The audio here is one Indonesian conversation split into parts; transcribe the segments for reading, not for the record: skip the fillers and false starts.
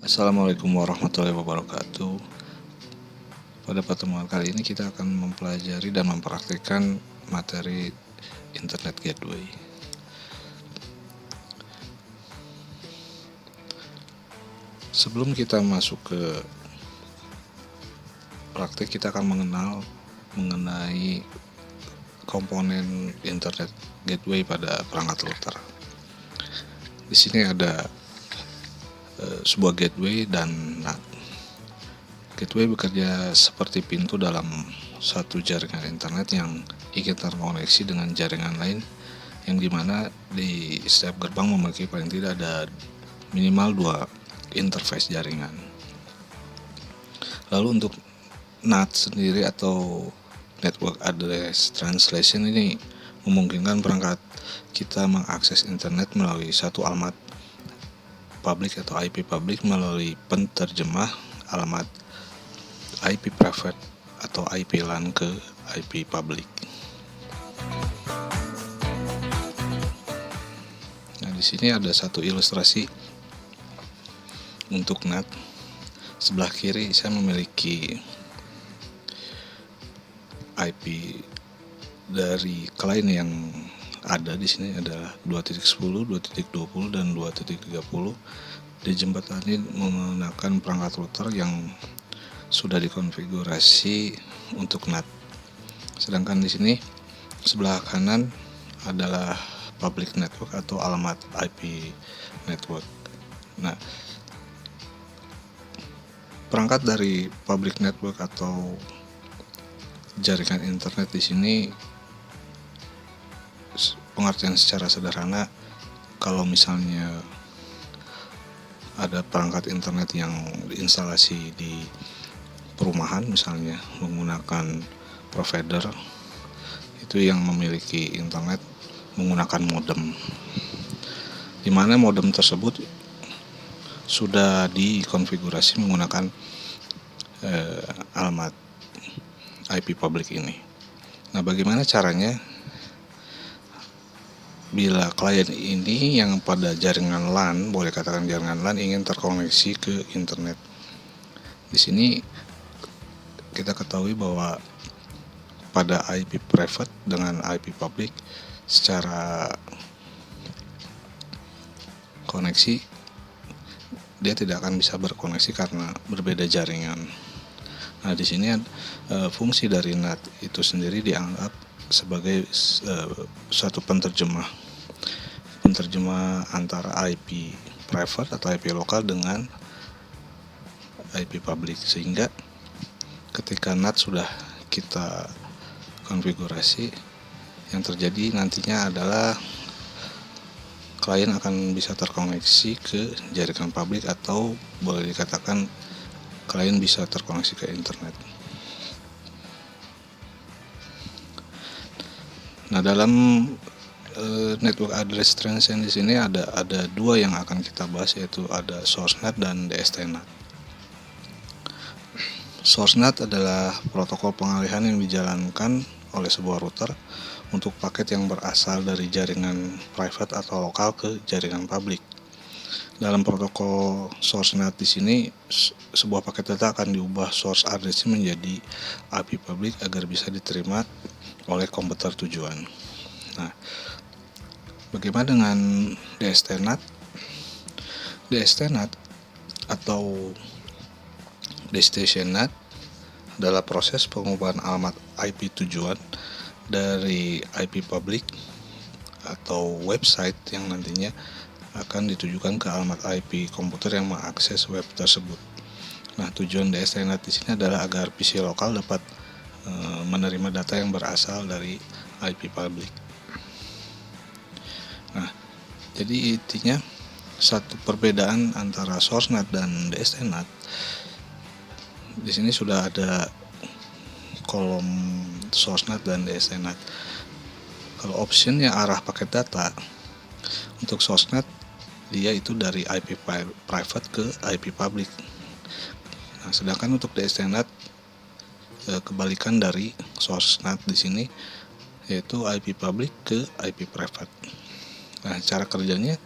Assalamualaikum warahmatullahi wabarakatuh. Pada pertemuan kali ini kita akan mempelajari dan mempraktikkan materi Internet Gateway. Sebelum kita masuk ke praktik, kita akan mengenai komponen Internet Gateway pada perangkat router. Di sini ada sebuah gateway dan NAT. Gateway bekerja seperti pintu dalam satu jaringan internet yang ingin terkoneksi dengan jaringan lain, yang dimana di setiap gerbang memiliki paling tidak ada minimal 2 interface jaringan. Lalu untuk NAT sendiri atau Network Address Translation ini memungkinkan perangkat kita mengakses internet melalui satu alamat publik atau IP publik melalui penterjemah alamat IP private atau IP LAN ke IP publik. Nah, di sini ada satu ilustrasi untuk NAT. Sebelah kiri saya memiliki IP dari klien yang ada di sini adalah 2.10, 2.20 dan 2.30. Dijembatani menggunakan perangkat router yang sudah dikonfigurasi untuk NAT. Sedangkan di sini sebelah kanan adalah public network atau alamat IP network. Nah, perangkat dari public network atau jaringan internet di sini pengertian secara sederhana, kalau misalnya ada perangkat internet yang diinstalasi di perumahan misalnya menggunakan provider itu yang memiliki internet menggunakan modem, di mana modem tersebut sudah dikonfigurasi menggunakan alamat IP publik ini. Nah, bagaimana caranya bila klien ini yang pada jaringan LAN, boleh katakan jaringan LAN, ingin terkoneksi ke internet? Di sini kita ketahui bahwa pada IP private dengan IP public secara koneksi dia tidak akan bisa berkoneksi karena berbeda jaringan. Nah, di sini fungsi dari NAT itu sendiri dianggap sebagai suatu penterjemah antara IP private atau IP lokal dengan IP public, sehingga ketika NAT sudah kita konfigurasi, yang terjadi nantinya adalah klien akan bisa terkoneksi ke jaringan publik atau boleh dikatakan klien bisa terkoneksi ke internet. Nah, dalam network address translation di sini ada dua yang akan kita bahas, yaitu ada source NAT dan DST NAT. Source NAT adalah protokol pengalihan yang dijalankan oleh sebuah router untuk paket yang berasal dari jaringan private atau lokal ke jaringan publik. Dalam protokol source NAT di sini, sebuah paket data akan diubah source address menjadi IP publik agar bisa diterima oleh komputer tujuan. Nah, bagaimana dengan DST NAT? DST NAT atau Destination NAT adalah proses pengubahan alamat IP tujuan dari IP publik atau website yang nantinya akan ditujukan ke alamat IP komputer yang mengakses web tersebut. Nah, tujuan DST NAT di sini adalah agar PC lokal dapat menerima data yang berasal dari IP publik. Nah, jadi intinya satu perbedaan antara source NAT dan DST NAT. Di sini sudah ada kolom source NAT dan DST NAT. Kalau optionnya arah paket data, untuk source NAT dia itu dari IP private ke IP public. Nah, sedangkan untuk DST NAT kebalikan dari source NAT di sini, yaitu IP public ke IP private. Nah, cara kerjanya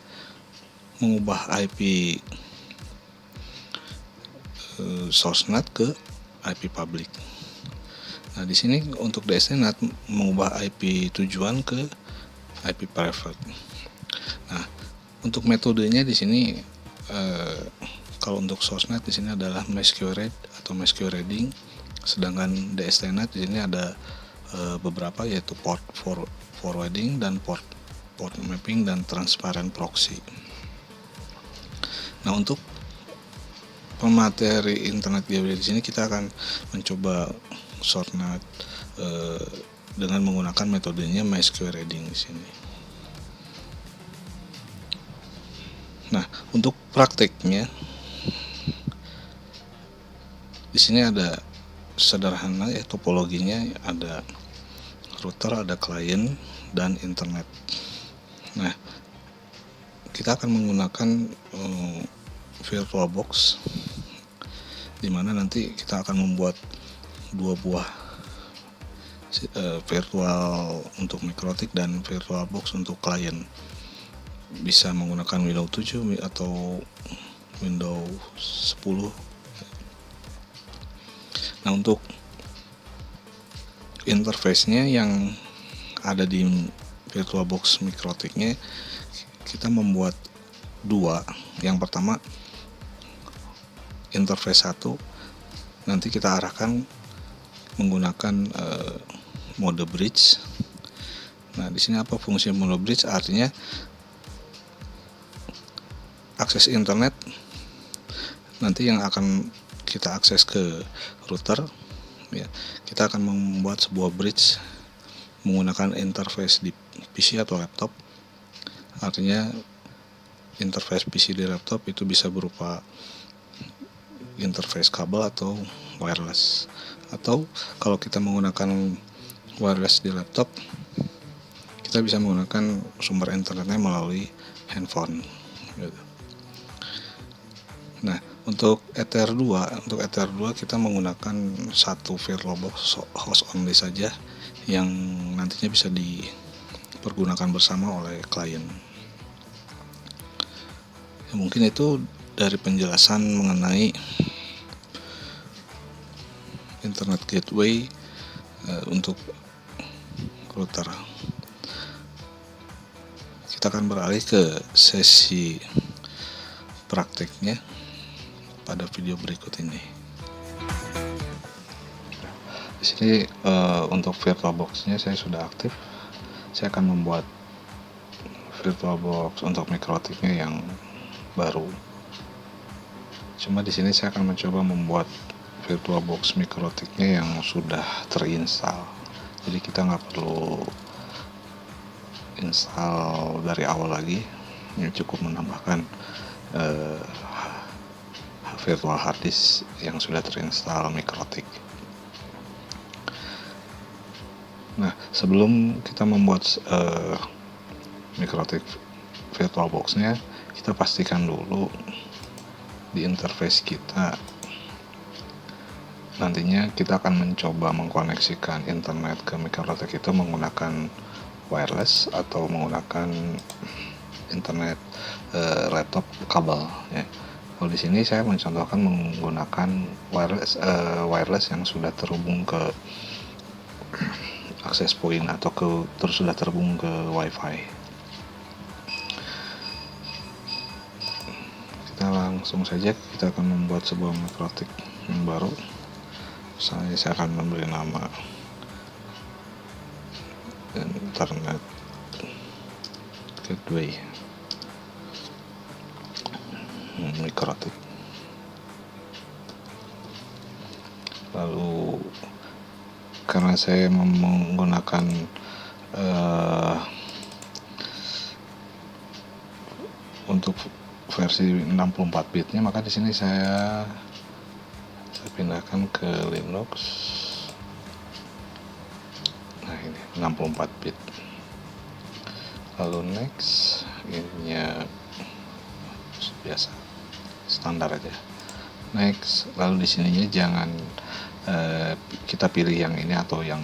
mengubah IP source NAT ke IP public. Nah, di sini untuk DSNAT mengubah IP tujuan ke IP private. Nah, untuk metodenya di sini kalau untuk source-NAT di sini adalah masquerade atau masquerading, sedangkan DSNAT di sini ada beberapa, yaitu port forwarding dan port mapping dan transparent proxy. Nah, untuk pemateri internet gateway di sini kita akan mencoba source-NAT dengan menggunakan metodenya masquerading di sini. Nah, untuk prakteknya di sini ada sederhana, ya, topologinya ada router, ada klien, dan internet. Nah, kita akan menggunakan VirtualBox, di mana nanti kita akan membuat dua buah virtual untuk MikroTik dan VirtualBox untuk klien. Bisa menggunakan Windows 7 atau Windows 10. Nah, untuk interface-nya yang ada di VirtualBox MikroTik-nya kita membuat dua. Yang pertama interface 1 nanti kita arahkan menggunakan mode bridge. Nah, di sini apa fungsi mode bridge? Artinya akses internet nanti yang akan kita akses ke router, ya, kita akan membuat sebuah bridge menggunakan interface di PC atau laptop. Artinya interface PC di laptop itu bisa berupa interface kabel atau wireless, atau kalau kita menggunakan wireless di laptop, kita bisa menggunakan sumber internetnya melalui handphone gitu. Nah, untuk Ether 2 kita menggunakan satu VirtualBox host only saja yang nantinya bisa dipergunakan bersama oleh klien. Ya, mungkin itu dari penjelasan mengenai internet gateway untuk router. Kita akan beralih ke sesi prakteknya pada video berikut ini. Di sini untuk VirtualBox-nya saya sudah aktif. Saya akan membuat VirtualBox untuk MikroTik-nya yang baru. Cuma di sini saya akan mencoba membuat VirtualBox MikroTik-nya yang sudah terinstall. Jadi kita nggak perlu install dari awal lagi. Ini cukup menambahkan virtual hard disk yang sudah terinstall MikroTik. Nah, sebelum kita membuat MikroTik VirtualBox-nya, kita pastikan dulu di interface kita. Nantinya kita akan mencoba mengkoneksikan internet ke MikroTik itu menggunakan wireless atau menggunakan internet laptop kabel, ya. Kalau di sini saya mencontohkan menggunakan wireless yang sudah terhubung ke access point atau sudah terhubung ke WiFi. Kita langsung saja kita akan membuat sebuah MikroTik yang baru. Saya akan memberi nama internet gateway MikroTik. Lalu karena saya menggunakan untuk versi 64 bitnya, maka di sini saya pindahkan ke Linux. Nah, ini 64 bit. Lalu next, ininya biasa standar aja. Next, lalu di sininya jangan kita pilih yang ini atau yang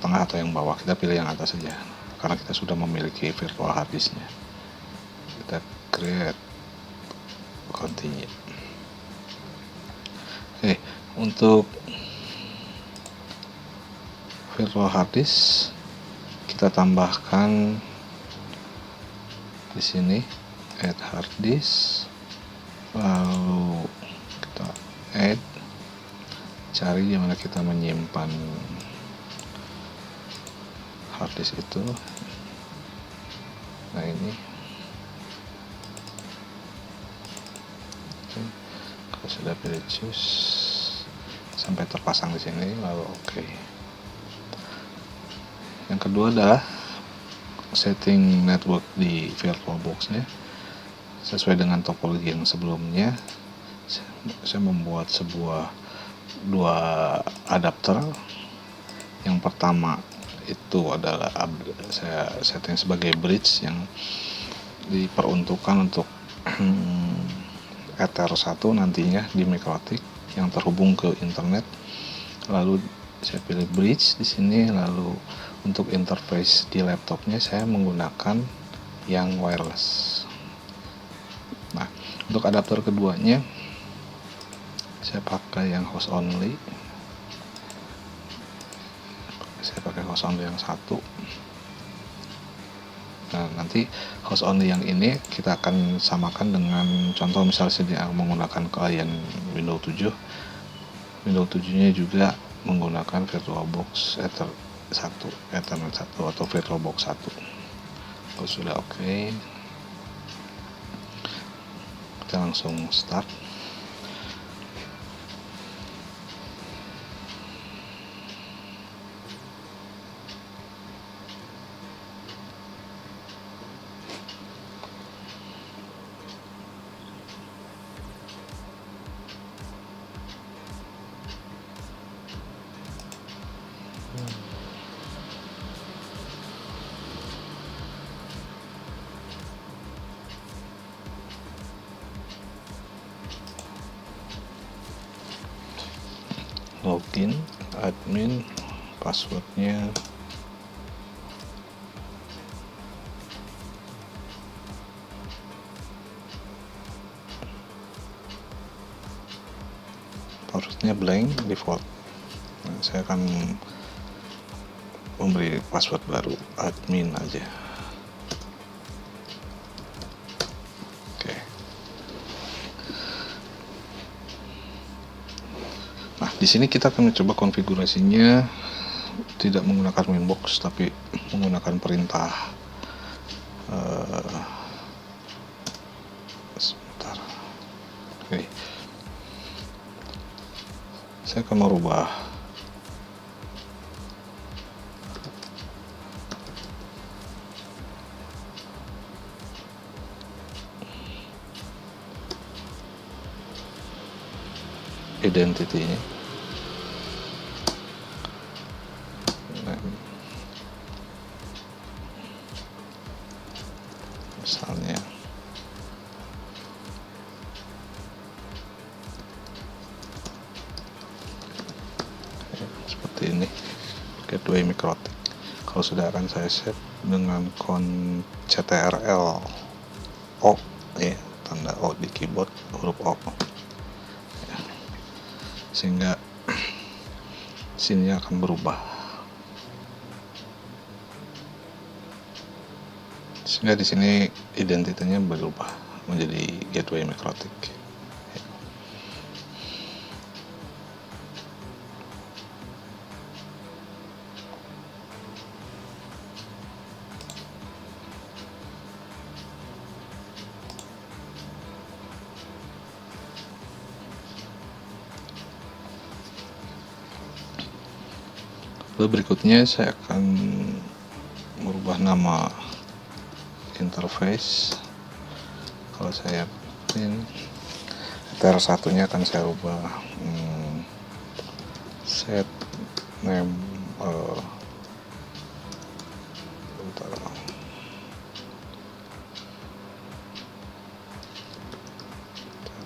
tengah atau yang bawah, kita pilih yang atas saja karena kita sudah memiliki virtual hard disknya. Kita create, continue. Oke, untuk virtual hard disk kita tambahkan di sini add hard disk, lalu kita add, cari di mana kita menyimpan hard disk itu. Nah ini, kalau sudah pilih choose sampai terpasang di sini, lalu oke. Yang kedua adalah setting network di VirtualBox-nya sesuai dengan topologi yang sebelumnya. Saya membuat dua adapter. Yang pertama itu adalah saya setting sebagai bridge yang diperuntukkan untuk Ether 1 nantinya di MikroTik yang terhubung ke internet. Lalu saya pilih bridge di sini, lalu untuk interface di laptopnya saya menggunakan yang wireless. Nah, untuk adapter keduanya saya pakai yang host only. Saya pakai host only yang satu. Nah, nanti host only yang ini kita akan samakan dengan contoh misalnya saya menggunakan klien Windows 7. Windows 7-nya juga menggunakan VirtualBox Ethernet 1 atau VirtualBox 1. Kalau sudah oke, kita langsung start. Login, admin, passwordnya blank default. Nah, saya akan memberi password baru, admin aja. Oke. Nah, di sini kita akan mencoba konfigurasinya tidak menggunakan Winbox tapi menggunakan perintah. Sebentar. Oke. Saya akan merubah identity-nya. Misalnya seperti ini, gateway MikroTik. Kalau sudah akan saya set dengan CTRL O, ya, tanda O di keyboard, huruf O, ya, sehingga sini akan berubah, sehingga di sini identitasnya berubah menjadi gateway MikroTik. Lalu berikutnya saya akan merubah nama interface. Kalau saya print Ether satunya akan saya ubah set name Ether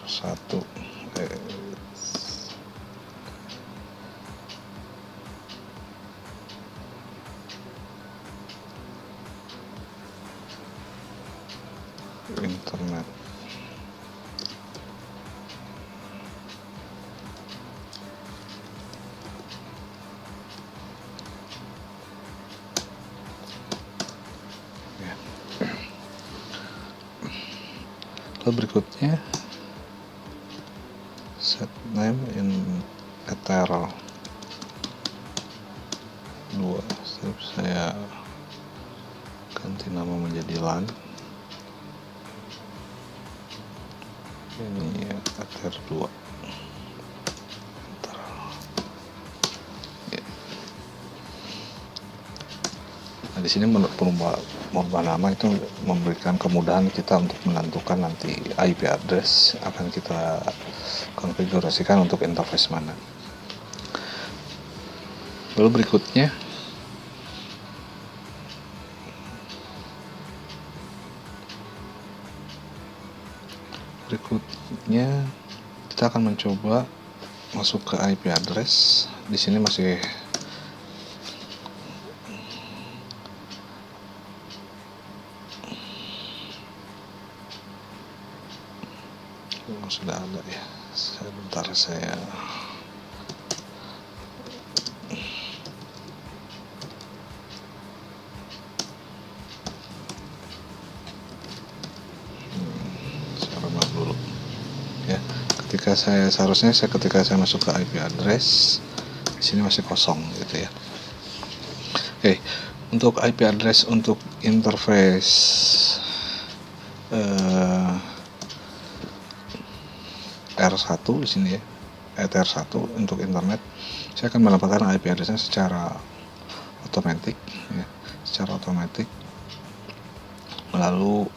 1 internet. Lalu berikutnya set name in ether 2. Saya ganti nama menjadi LAN. Ini ya, ether 2. Enter. Ya. Nah, di sini merubah nama itu memberikan kemudahan kita untuk menentukan nanti IP address akan kita konfigurasikan untuk interface mana. Lalu berikutnya kita akan mencoba masuk ke IP address. Di sini masih sudah ada ya. Sebentar saya remove dulu ya. Ketika saya masuk ke IP address, di sini masih kosong gitu ya. Oke, untuk IP address untuk interface R1 di sini ya, Ether1 untuk internet, saya akan mendapatkan IP address-nya secara otomatis ya, Lalu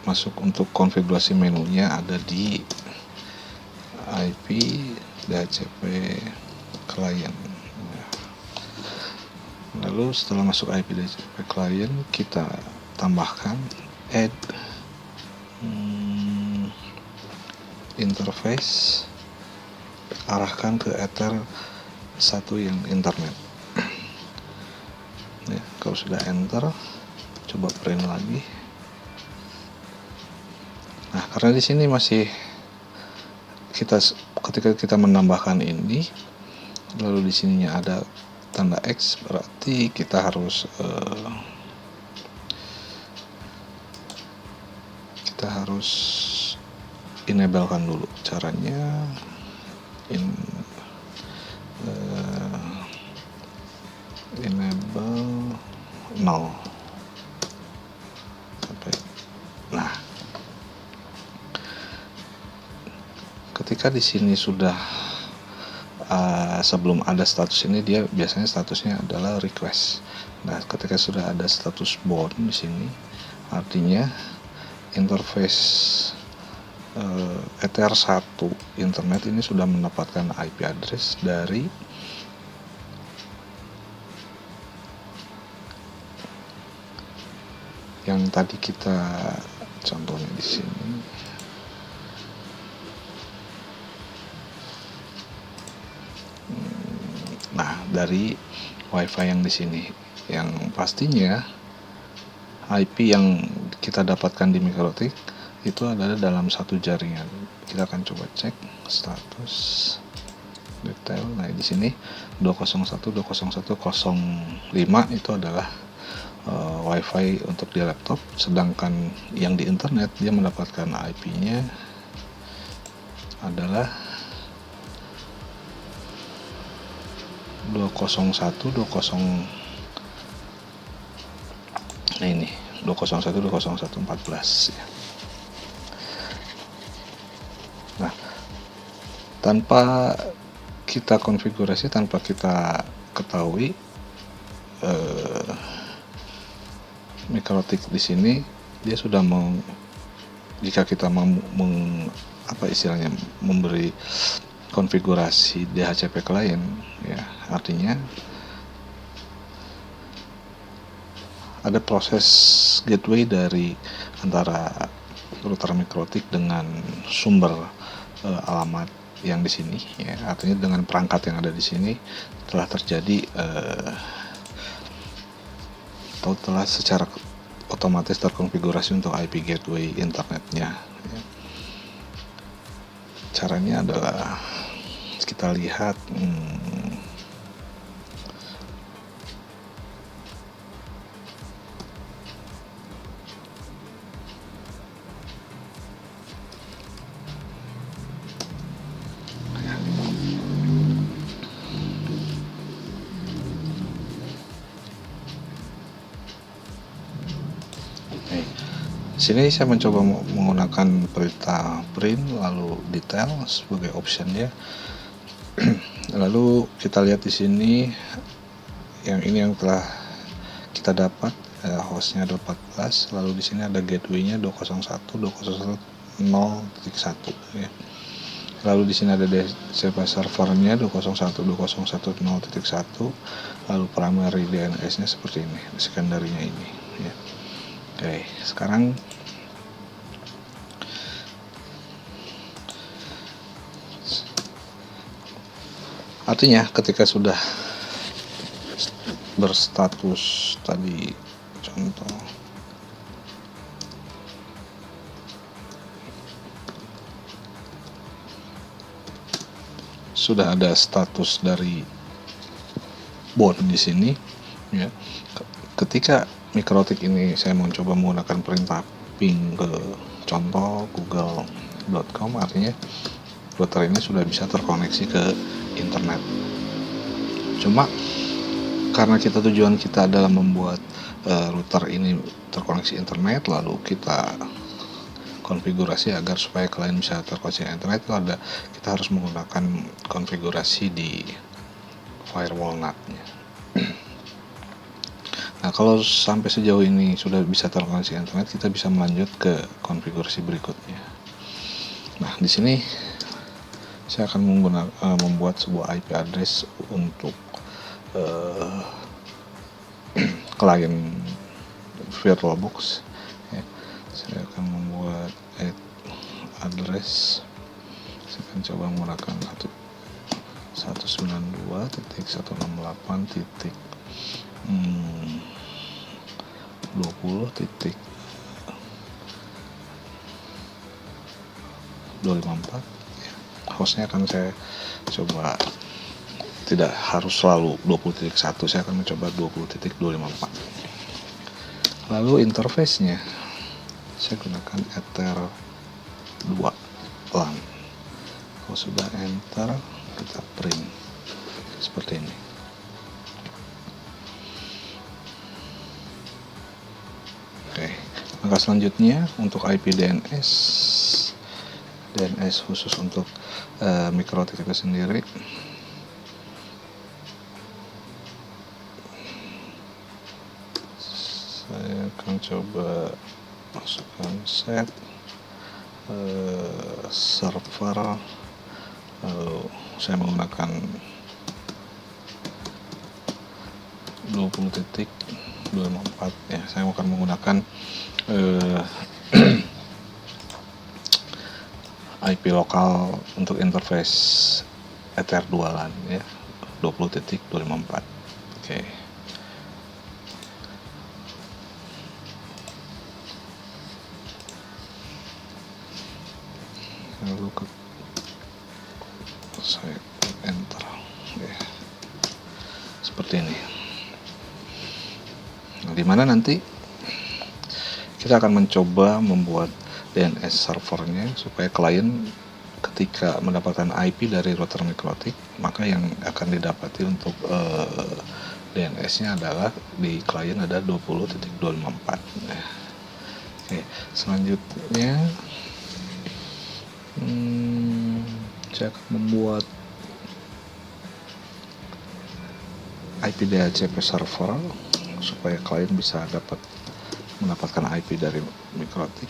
masuk untuk konfigurasi menunya ada di IP DHCP client. Lalu setelah masuk IP DHCP client, kita tambahkan add interface, arahkan ke ether 1 yang internet ya. Kalau sudah enter, coba print lagi. Nah, karena di sini masih ketika kita menambahkan ini, lalu di sininya ada tanda X, berarti kita harus enablekan dulu. Caranya enable 0 sampai. Nah, ketika di sini sudah sebelum ada status ini, dia biasanya statusnya adalah request. Nah, ketika sudah ada status bound di sini, artinya interface Ether1 internet ini sudah mendapatkan IP address dari yang tadi kita contohnya di sini. Nah, dari WiFi yang di sini, yang pastinya IP yang kita dapatkan di MikroTik itu adalah dalam satu jaringan. Kita akan coba cek status detail. Nah, di sini 201.201.05 itu adalah WiFi untuk di laptop, sedangkan yang di internet dia mendapatkan IP-nya adalah 201.201.14 ya. Nah, tanpa kita konfigurasi, tanpa kita ketahui, MikroTik di sini dia sudah jika kita memberi konfigurasi DHCP client ya, artinya ada proses gateway dari antara router MikroTik dengan sumber alamat yang di sini ya, artinya dengan perangkat yang ada di sini telah terjadi atau telah secara otomatis terkonfigurasi untuk IP gateway internetnya ya. Caranya adalah kita lihat Oke. Di sini saya mencoba menggunakan perintah print lalu detail sebagai optionnya. Lalu kita lihat di sini yang ini yang telah kita dapat, hostnya ada 14, lalu di sini ada gateway-nya 201.201.0.1 ya. Lalu di sini ada DHCP servernya 201.201.0.1, lalu primary DNS-nya seperti ini, secondary-nya ini ya. Oke, sekarang artinya ketika sudah berstatus tadi, contoh sudah ada status dari bot di sini ya. Ketika MikroTik ini saya mau coba menggunakan perintah ping ke contoh google.com, artinya router ini sudah bisa terkoneksi ke internet. Cuma karena tujuan kita adalah membuat router ini terkoneksi internet, lalu kita konfigurasi agar supaya klien bisa terkoneksi internet, itu kita harus menggunakan konfigurasi di firewall NAT-nya. Nah, kalau sampai sejauh ini sudah bisa terkoneksi internet, kita bisa melanjut ke konfigurasi berikutnya. Nah, di sini saya akan membuat sebuah IP address untuk klien VirtualBox ya. Saya akan membuat address. Saya akan coba menggunakan 192.168.20.4 ya. Hostnya akan saya coba tidak harus selalu 20.1, saya akan mencoba 20.254. Lalu interface-nya saya gunakan Ether 2 LAN. Kalau sudah enter, kita print seperti ini. Oke, maka selanjutnya untuk IP DNS khusus untuk MikroTik itu sendiri. Saya akan coba masukkan set server, lalu saya menggunakan 20.254 ya. Saya akan menggunakan IP lokal untuk interface Ether 2 LAN ya, 20.254. Oke. Lalu saya enter ya, seperti ini. Nah, dimana nanti kita akan mencoba membuat DNS servernya supaya klien ketika mendapatkan IP dari router MikroTik, maka yang akan didapati untuk DNS-nya adalah di klien ada 20.254. Nah, oke, selanjutnya saya akan membuat IP DHCP server supaya klien bisa mendapatkan IP dari MikroTik.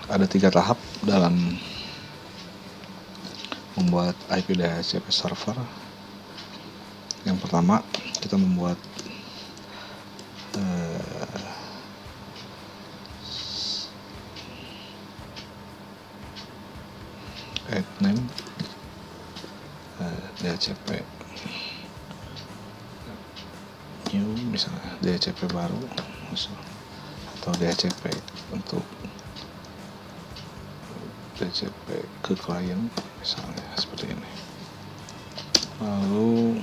Ada 3 tahap dalam membuat IP DHCP server. Yang pertama, kita membuat add name DHCP new, misalnya DHCP baru atau DHCP untuk DHCP ke klien misalnya seperti ini. Lalu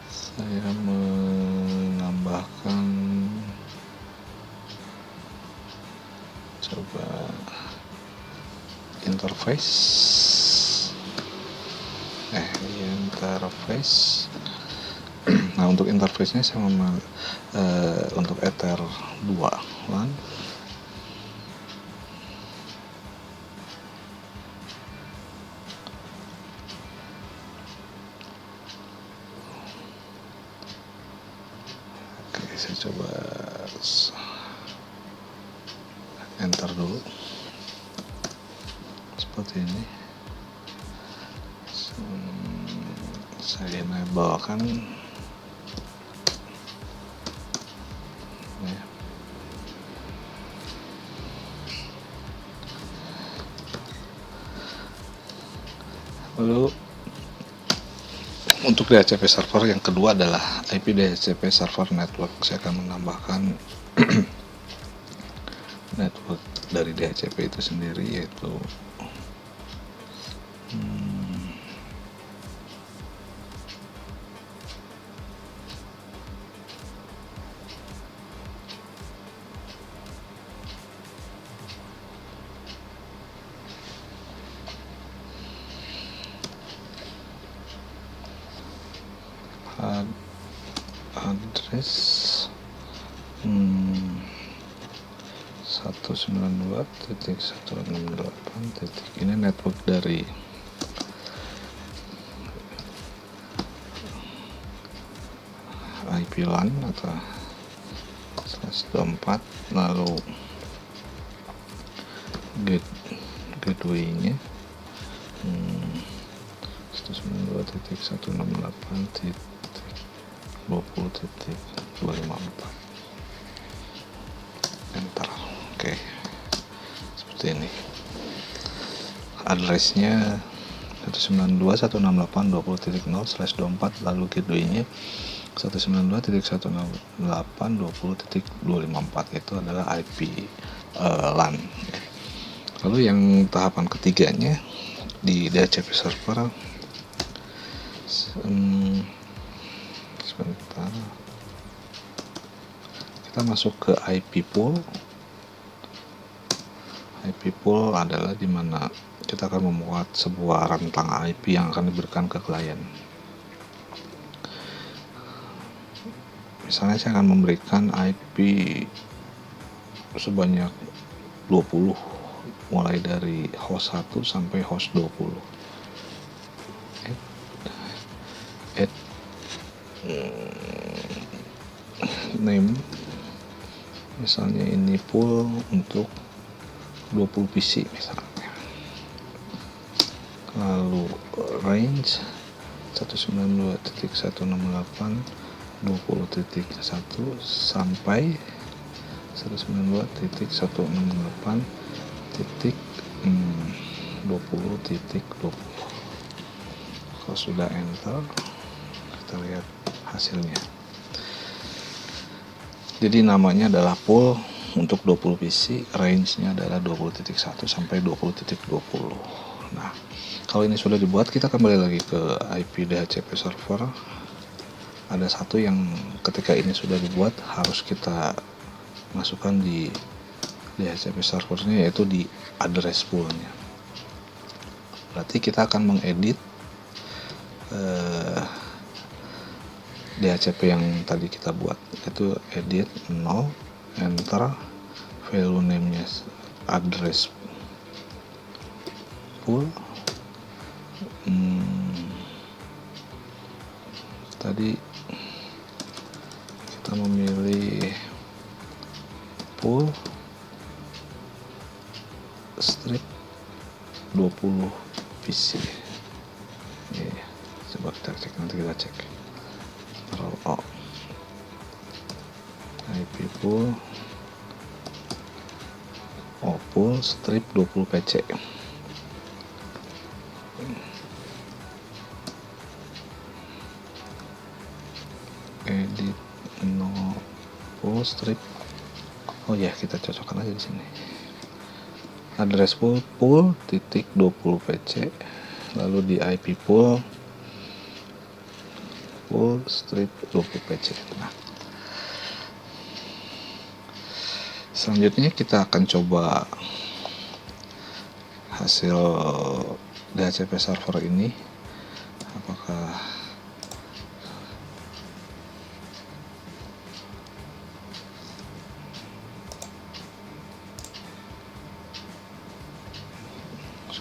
saya menambahkan coba interface Nah, untuk interface-nya sama untuk Ether 2 LAN. Oke, saya coba enter dulu seperti ini. Saya enablekan ya. Lalu untuk DHCP server yang kedua adalah IP DHCP server network. Saya akan menambahkan network dari DHCP itu sendiri, yaitu address 192.168. Ini network dari IP LAN atau /24, lalu gateway-nya 192.168.20.254. Enter. Oke, seperti ini. Address-nya 192.168.20.0/24, lalu gateway-nya 192.168.20.254. Itu adalah IP LAN. Lalu yang tahapan ketiganya di DHCP server, sebentar, kita masuk ke IP pool. IP pool adalah dimana kita akan membuat sebuah rentang IP yang akan diberikan ke klien. Misalnya saya akan memberikan IP sebanyak 20, mulai dari host 1 sampai host 20. Add name, misalnya ini pool untuk 20 PC misalnya. Lalu range 192.168.20.1 sampai 192.168.20.20. Kalau sudah enter, kita lihat hasilnya. Jadi namanya adalah pool untuk 20 PC, range-nya adalah 20.1 sampai 20.20. Nah, kalau ini sudah dibuat, kita kembali lagi ke IP DHCP server. Ada satu yang ketika ini sudah dibuat harus kita masukkan di DHCP servernya, yaitu di address pool-nya. Berarti kita akan mengedit DHCP yang tadi kita buat, yaitu edit 0, enter, value name-nya address pool. Tadi kita memilih pool strip 20 PC. Coba kita cek, nanti kita cek. IP pool pool strip 20 PC. Edit no pool strip. Oh ya, kita cocokkan aja di sini. Address pool titik 20 PC, lalu di IP pool strip 20 PC. Nah, selanjutnya kita akan coba hasil DHCP server ini, apakah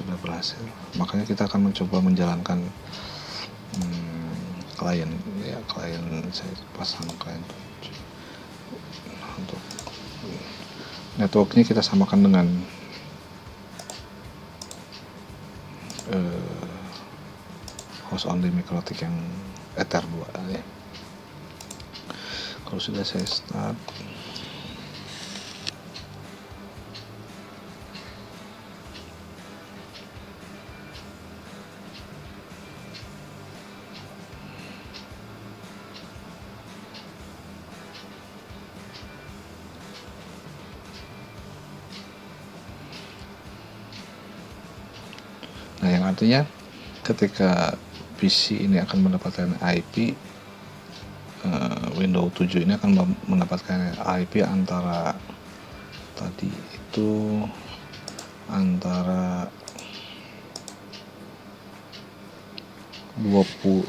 sudah berhasil. Makanya kita akan mencoba menjalankan klien saya pasang klien untuk networknya kita samakan dengan host only MikroTik yang Ether 2 ya. Kalau sudah saya start, nah yang artinya ketika PC ini akan mendapatkan IP, Windows 7 ini akan mendapatkan IP antara tadi itu antara 21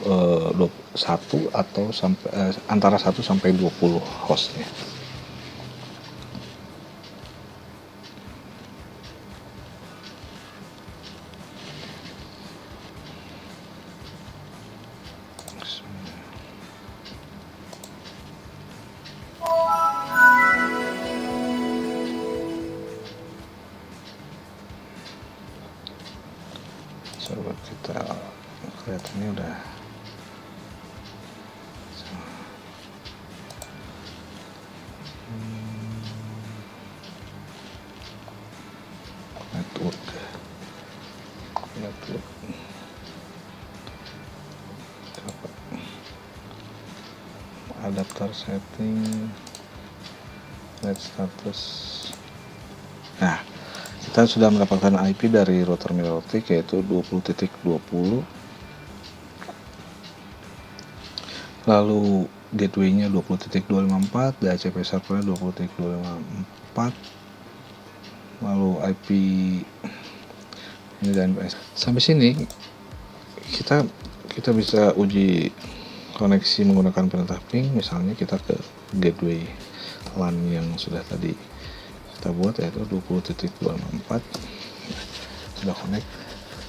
atau sampai antara 1 sampai 20 hostnya. Coba kita kelihatannya udah network adapter setting, net status. Nah, kita sudah mendapatkan IP dari router MikroTik yaitu 20.20, lalu gateway-nya 20.254, DHCP servernya 20.254, lalu IP ini dan PS. Sampai sini kita bisa uji koneksi menggunakan perintah ping. Misalnya kita ke gateway LAN yang sudah tadi kita buat yaitu 20.254, sudah connect,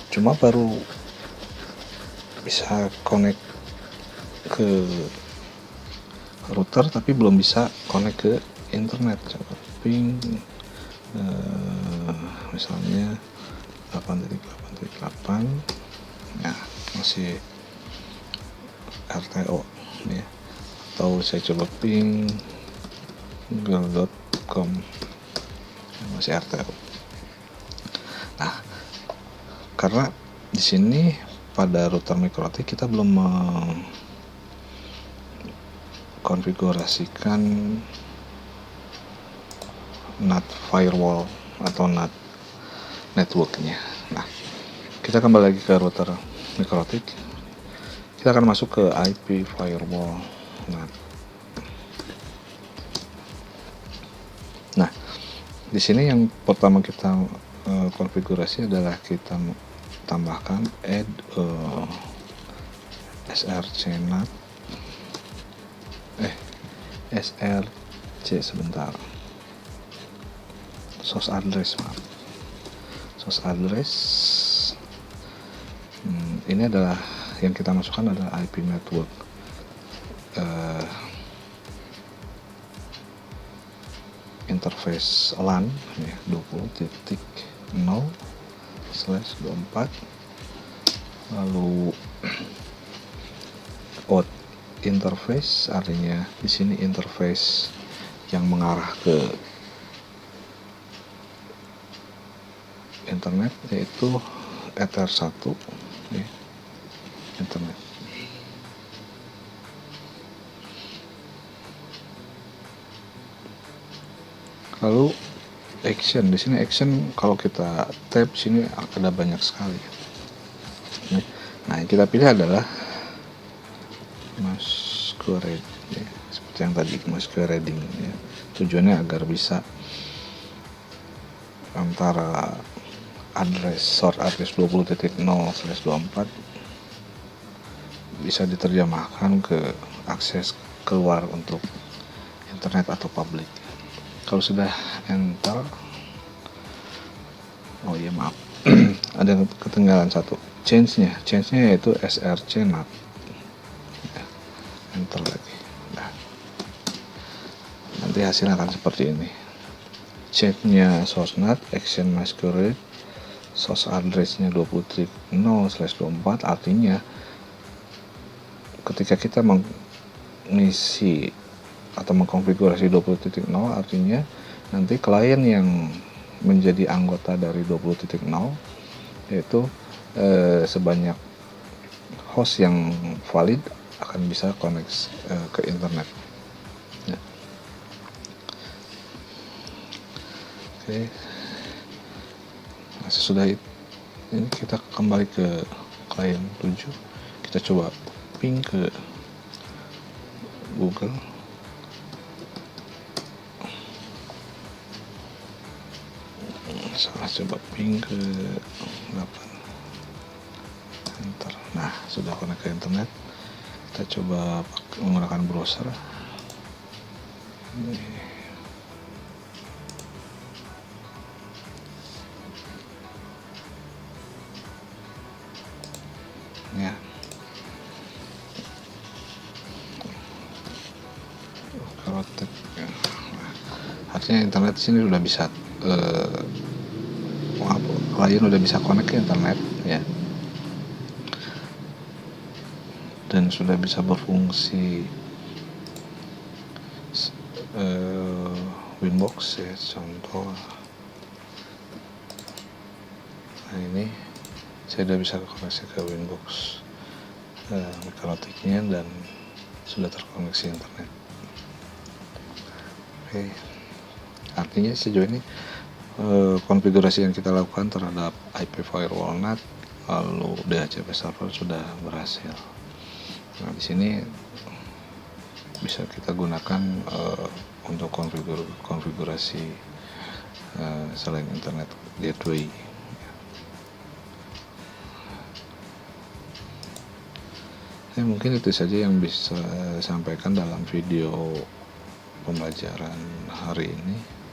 cuma baru bisa connect ke router tapi belum bisa connect ke internet. Coba ping misalnya 8.8.8, nah masih RTO ya. Atau saya coba ping google.com, masih RTO. Nah, karena di sini pada router MikroTik kita belum mengkonfigurasikan NAT firewall atau NAT networknya. Nah, kita kembali lagi ke router MikroTik. Kita akan masuk ke IP firewall NAT. Nah, di sini yang pertama kita konfigurasi adalah kita tambahkan add src-NAT source address, source address. Ini adalah yang kita masukkan adalah IP network interface LAN ya, 20.0/24, lalu out interface, artinya di sini interface yang mengarah ke internet yaitu Ether 1 ya, internet. Lalu action, di sini action kalau kita tab sini ada banyak sekali. Nah, yang kita pilih adalah masquerade ya, seperti yang tadi masquerading ya. Tujuannya agar bisa antara source address 20.0/24 bisa diterjemahkan ke akses keluar untuk internet atau public. Kalau sudah enter, ada ketinggalan satu, change-nya yaitu src NAT. Enter lagi. Nah, nanti hasilnya akan seperti ini. Change-nya source NAT, action masquerade, source address-nya 20.0/24, artinya ketika kita mengisi atau mengkonfigurasi 20.0, artinya nanti klien yang menjadi anggota dari 20.0 yaitu sebanyak host yang valid akan bisa connect ke internet ya. Oke. Nah, sesudah ini kita kembali ke klien 7, kita coba ping ke Google. Salah, coba ping ke 8, enter. Nah, sudah connect ke internet. Kita coba menggunakan browser. Ya. Kalau ya. Artinya internet di sini sudah bisa klien udah bisa connect ke internet ya, dan sudah bisa berfungsi Winbox ya, contoh. Nah, ini saya sudah bisa koneksi ke Winbox mikrotiknya dan sudah terkoneksi internet. Oke. Artinya sejauh ini konfigurasi yang kita lakukan terhadap IP firewall NAT lalu DHCP server sudah berhasil. Nah, di sini bisa kita gunakan untuk konfigurasi selain internet gateway. Mungkin itu saja yang bisa saya sampaikan dalam video pembelajaran hari ini.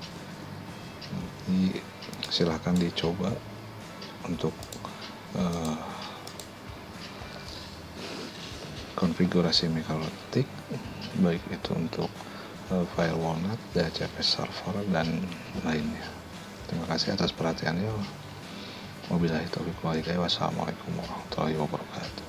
Nanti silahkan dicoba untuk konfigurasi mikrotik, baik itu untuk firewall NAT, DHCP server dan lainnya. Terima kasih atas perhatiannya. Wabillahi taufiq wal hidayah. Wassalamualaikum warahmatullahi wabarakatuh.